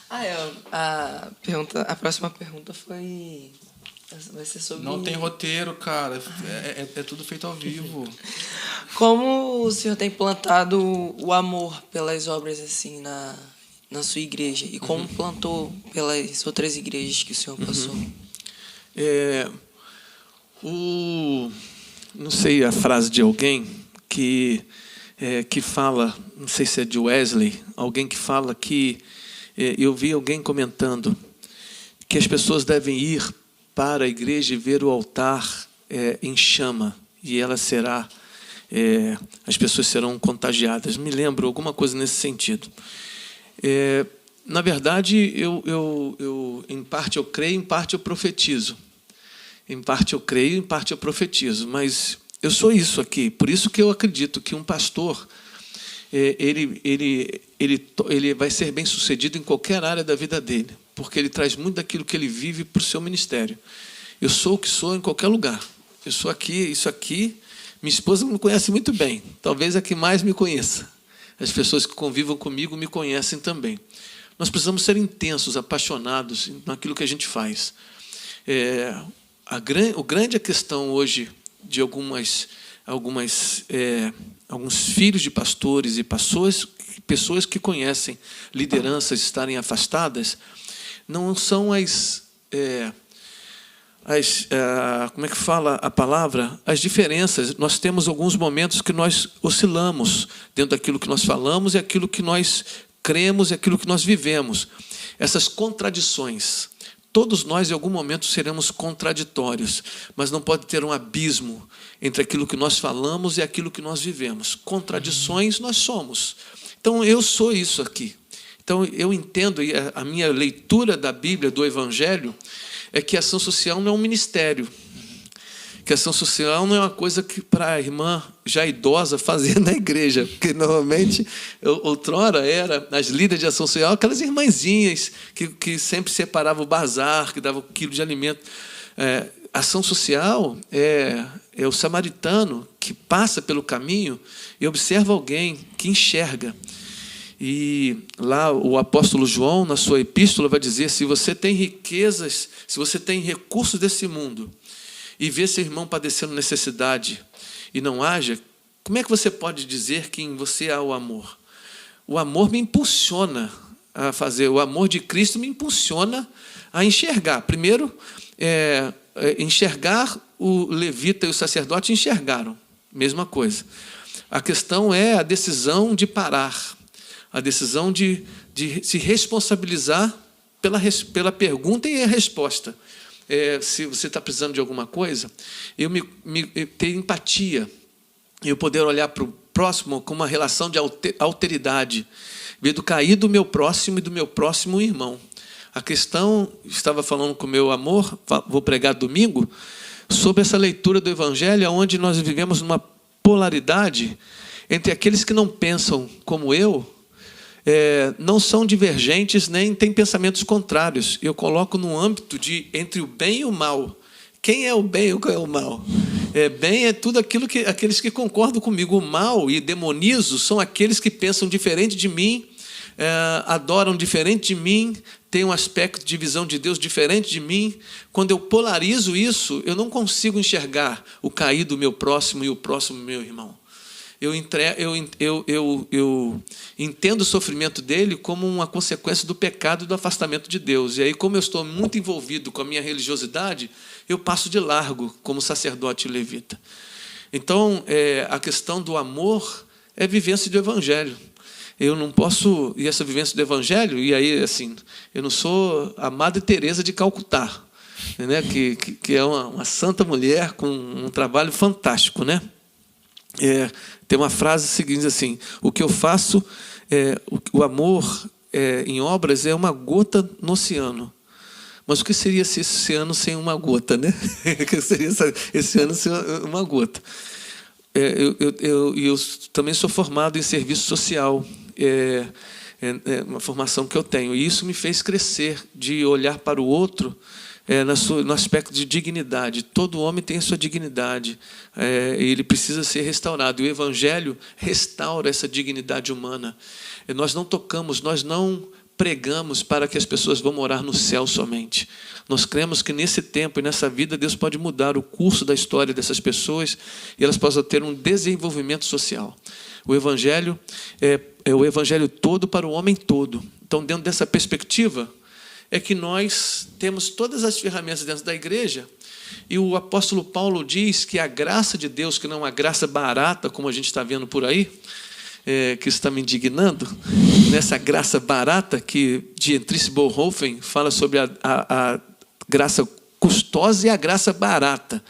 A próxima pergunta foi... Vai ser sobre... Não tem roteiro, cara. É tudo feito ao vivo. Como o senhor tem plantado o amor pelas obras assim na sua igreja? E como plantou pelas outras igrejas que o senhor passou? Não sei a frase de alguém que fala, não sei se é de Wesley, alguém que fala que... eu vi alguém comentando que as pessoas devem ir para a igreja e ver o altar em chama, e ela será... as pessoas serão contagiadas. Me lembro alguma coisa nesse sentido. Na verdade, eu em parte eu creio, em parte eu profetizo. Em parte eu creio, em parte eu profetizo. Mas eu sou isso aqui. Por isso que eu acredito que um pastor ele vai ser bem-sucedido em qualquer área da vida dele, porque ele traz muito daquilo que ele vive para o seu ministério. Eu sou o que sou em qualquer lugar. Eu sou aqui, isso aqui. Minha esposa me conhece muito bem, talvez a que mais me conheça. As pessoas que convivam comigo me conhecem também. Nós precisamos ser intensos, apaixonados naquilo que a gente faz. A grande questão hoje de alguns filhos de pastores e pessoas que conhecem lideranças estarem afastadas, não são como é que fala a palavra? As diferenças. Nós temos alguns momentos que nós oscilamos dentro daquilo que nós falamos e aquilo que nós cremos e aquilo que nós vivemos. Essas contradições. Todos nós, em algum momento, seremos contraditórios, mas não pode ter um abismo entre aquilo que nós falamos e aquilo que nós vivemos. Contradições nós somos. Então, eu sou isso aqui. Então, eu entendo, e a minha leitura da Bíblia, do Evangelho, é que a ação social não é um ministério. Que a ação social não é uma coisa que para a irmã já idosa fazer na igreja. Porque normalmente, outrora, as líderes de ação social, aquelas irmãzinhas que sempre separavam o bazar, que davam um quilo de alimento. Ação social é o samaritano que passa pelo caminho e observa alguém que enxerga. E lá o apóstolo João, na sua epístola, vai dizer: se você tem riquezas, se você tem recursos desse mundo e vê seu irmão padecendo necessidade e não haja, como é que você pode dizer que em você há o amor? O amor me impulsiona a fazer, o amor de Cristo me impulsiona a enxergar. Primeiro, enxergar, o levita e o sacerdote enxergaram, mesma coisa. A questão é a decisão de parar, a decisão de se responsabilizar pela pergunta e a resposta. Se você está precisando de alguma coisa, eu ter empatia, eu poder olhar para o próximo com uma relação de alteridade, ver do caído do meu próximo e do meu próximo irmão. A questão, estava falando com o meu amor, vou pregar domingo, sobre essa leitura do Evangelho, onde nós vivemos numa polaridade entre aqueles que não pensam como eu, não são divergentes, nem têm pensamentos contrários. Eu coloco no âmbito entre o bem e o mal. Quem é o bem e quem é o mal? Bem é tudo aqueles que concordam comigo. O mal e demonizo são aqueles que pensam diferente de mim, adoram diferente de mim, têm um aspecto de visão de Deus diferente de mim. Quando eu polarizo isso, eu não consigo enxergar o caído meu próximo e o próximo meu irmão. Eu entendo o sofrimento dele como uma consequência do pecado e do afastamento de Deus. E aí, como eu estou muito envolvido com a minha religiosidade, eu passo de largo como sacerdote levita. Então, a questão do amor é vivência do Evangelho. Eu não posso... E essa vivência do Evangelho, e aí, assim, eu não sou a Madre Teresa de Calcutá, né? que é uma santa mulher com um trabalho fantástico, né? Tem uma frase seguinte assim: o que eu faço, o amor em obras é uma gota no oceano. Mas o que seria esse oceano sem uma gota, né? O que seria esse oceano sem uma gota? Eu também sou formado em serviço social, uma formação que eu tenho, e isso me fez crescer, de olhar para o outro no aspecto de dignidade. Todo homem tem a sua dignidade, ele precisa ser restaurado, e o Evangelho restaura essa dignidade humana. Nós não tocamos, nós não pregamos para que as pessoas vão morar no céu somente. Nós cremos que nesse tempo e nessa vida Deus pode mudar o curso da história dessas pessoas e elas possam ter um desenvolvimento social. O Evangelho é o Evangelho todo para o homem todo. Então, dentro dessa perspectiva, é que nós temos todas as ferramentas dentro da igreja e o apóstolo Paulo diz que a graça de Deus, que não é uma graça barata, como a gente está vendo por aí, que isso está me indignando, nessa graça barata que Dietrich Bonhoeffer fala sobre a graça custosa e a graça barata.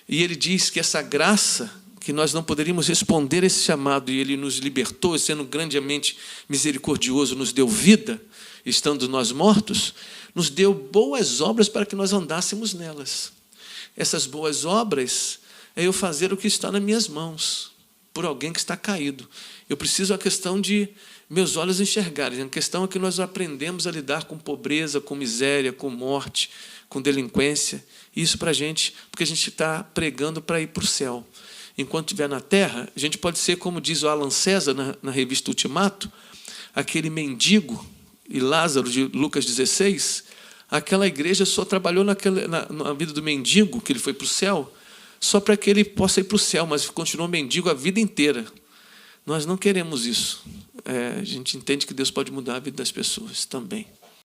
E ele diz que essa graça, que nós não poderíamos responder a esse chamado, e ele nos libertou, sendo grandemente misericordioso, nos deu vida, estando nós mortos, nos deu boas obras para que nós andássemos nelas. Essas boas obras é eu fazer o que está nas minhas mãos, por alguém que está caído. Eu preciso a questão de meus olhos enxergarem. A questão é que nós aprendemos a lidar com pobreza, com miséria, com morte, com delinquência. Isso para a gente, porque a gente está pregando para ir para o céu. Enquanto estiver na terra, a gente pode ser, como diz o Alan César na revista Ultimato, aquele mendigo e Lázaro de Lucas 16, aquela igreja só trabalhou na vida do mendigo, que ele foi para o céu, só para que ele possa ir para o céu, mas continuou mendigo a vida inteira. Nós não queremos isso. A gente entende que Deus pode mudar a vida das pessoas também.